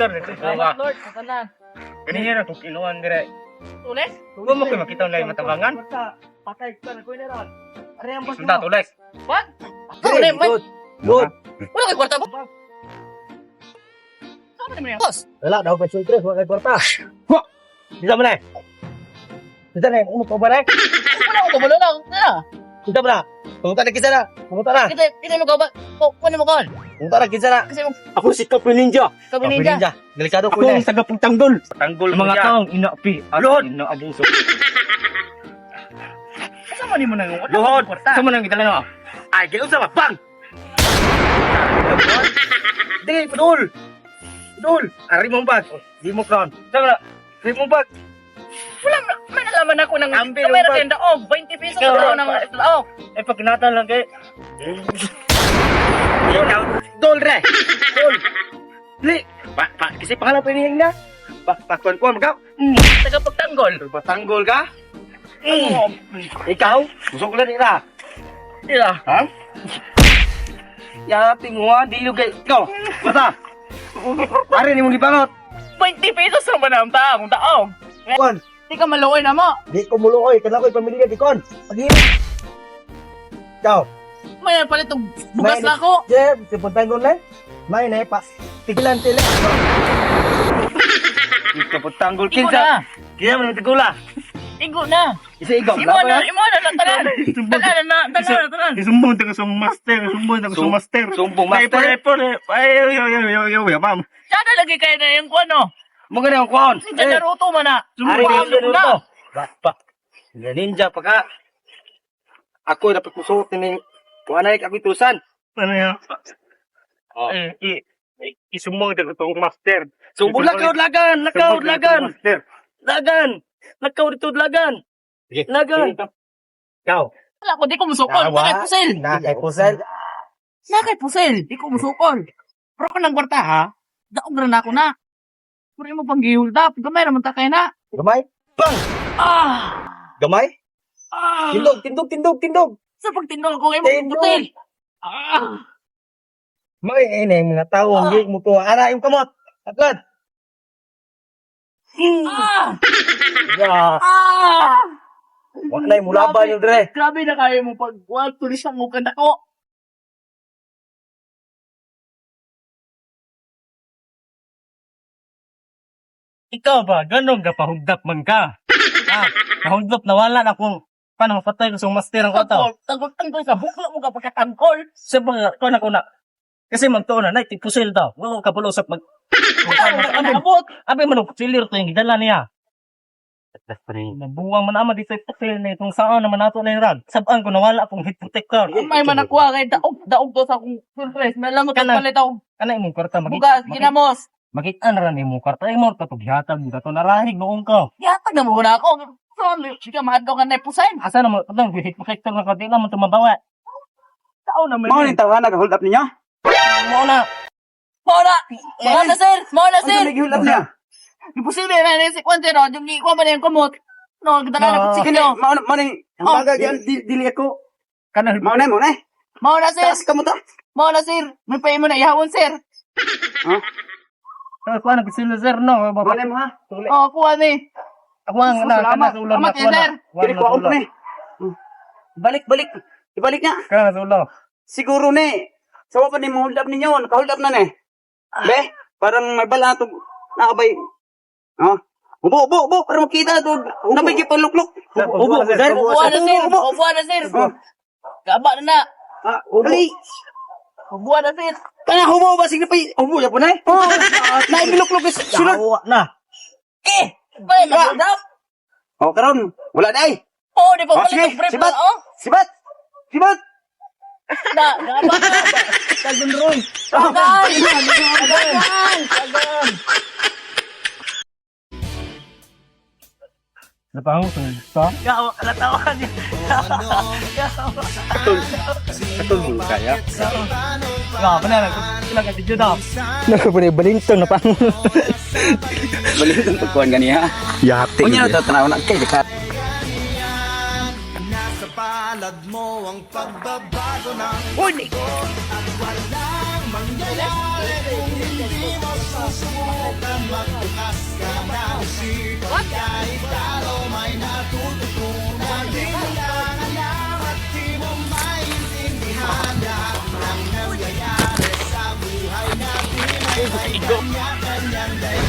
Victor, Salamat, Lord. Matanan. kanina na kung kinuhan dire. Tulis? Huwag mo kayo makita na yung matabangan. Patay ka na ko na ron. Are ang boss Sunta, mo. tulis. What? Ano man? Good. Wala kay kwarta mo? Ano naman yan? Boss? Wala daw pa sultres, wala kay kwarta. Bisa mo na. Bisa na, umupo ba na? Wala ko kabalo na. Kita ba na? Pumunta na, kisa na. Pumunta na. Kita mo kabal. Kunin mo kabal. Pumunta na, kisa na. Kasi mo Ako si Kapoy Ninja. kami ninja. Delikado ko Ako na. ang tagapagtanggol. Tanggol Ang mga taong inaapi at Lord! inaabuso. Kasama ni mo na yung Luhod! kwarta. Saan mo nang itala no? Ay, kayo sa bang! Di, padul! Padul! Ari mong bag. Di mo kron. Saan mo na? Ari mong bag. Wala, may nalaman ako ng Ambil kamera yung bag. tenda. Oh, 20 pesos Ikaw, ako ng laok. Eh, pag kinata lang kay... Ikaw, dol re. Dol. Li, kasi pangalan pa niya na. Kuan magaw. Tagapagtanggol. Patanggol ka? Oo. Ikaw, gusto ko lang nila. Sila. Ha? Yati mo ha, di lugay. Ikaw, basta. Ari ni mong gibangot. 20 pesos naman ang taong taong. Kuan, Di ka maluoy na mo. di ko muluoy. Kana ko'y pamilya di kon. Pagin. Ikaw, May palit itong bugas May- na ako. Jeb, si Puntanggol na. May na pa. Tigilan tila. Ikaw Puntanggol Igo na. Kaya mo nagtagula. Igo na. Isa ikaw. Imo na lang tanan. Tanan. Isumbong taga sa master. Isumbong taga sa master. Sumbong master. Ay, ma'am. Sana lagi kayo na yung kuano. Mga na yung kuwan. Ninja Naruto man na. Ari Sumbong ninja na. Naruto. Ba. Ninja pa ka. Ako dapat kusuot ni kuanay ako itusan. Ano yan? Oh. Isumbong taga sa master. Sumbong lakaw lagan, lakaw lagan. Lagan. Lakaw dito lagan. Lagan. Ikaw. Wala ko, di ko musukol. Nakay pusil. Nakay pusel. Nakay pusil. Di ko musukol. Pero ko ng kwarta ha. Daog na ako na. Puri mo pang gihultap. Gamay naman ta kayo na. Gamay. Bang. Ah! Gamay. Ah! Tindog. Sa pagtindol ko kayo Tindog. pusil. Ah! May ina mga tao ang gig mo ko. Ara yung kamot. Agad. Ah! Ya. Ah! Wala yung mulaban yung dre. Grabe na kayo mo pag wag tulis ang mukan ako. Ikaw ba? Ganon ka pahugdap man ka? Pahugdap na wala na kung paano mapatay ko sa master ang kota. Tangkol ka. Bukla mo ka pagkatangkol. Siyempre, ko na. Kasi magtuon na, tipusil daw. Wala ko kapalusap mag... Abot. Abi man ang silir to yung gidala niya. Nabuwang man naman dito yung pusil na itong saan naman nato na yung rag. Sabaan ko nawala akong heat protector. May manakuha kay daog to sa akong surprise. May alam mo Kana. palit ako. Kana imong kwarta Bugas, ginamos. Makita na rin imong kwarta. Imong katughihatag mo to narahig noong ka. Yatag na mo na ako. Sorry, sige, mahadlaw ka na ipusain. Asa naman katong heat protector na kadila man tumabawa. Tao na Mao ni tawa nag-hold up ninyo? mo na. Mona sir! Mona Ano sir! nag-hold up niya? Imposible na yung sekwente no. Yung ikuha mo na yung kumot. No, dala na po Hindi, siklo. mao ni ang Oh. bagay yan dili ako. Kana Mao na. Mona sir! Taas ka mo ta. Mona sir! May payo mo na ihawon sir. ko na sila sir no. Mao na mo ha. Oh, kuha ni. Ako ang Salamat. kana ulo na Salamat, sir. Dili ko ako ni. Balik. Ibalik niya. Kana ulo. Siguro ni. Sawa pa ni mo hold up ninyo, naka-hold up na ni. Be, parang may bala to nakabay. Oh. Ubo, para makita to. Nabay gipaluklok. Ubo, sir. Kuha na sir. Ubo. Kuha na sir. Oh. Gaba na na. Ubo. Kuha na sir. Kana hubo ba sige pa. Ubo ya po na. Oh. Na giluklok sulod. Yawa na. Bay, nag-hold Oh, karon wala na ay. Oh, di pa Oh, pala sige, yung prep sibat. na. Oh, Sibat. gaba na. Tagun ron. Tagal. Napahong sa gusto? Gawa ka na tawa niya. Katul mo kaya. Nga, panala. Kailang ka video daw. Nakabalintong na pa. Balik ang pagkuhan ganiya. Yate. Unya na tanaw na kay dekat. Nasa palad mo ang pagbabago ng Uy, walang mangyayari kung hindi mo susubukan. Igo.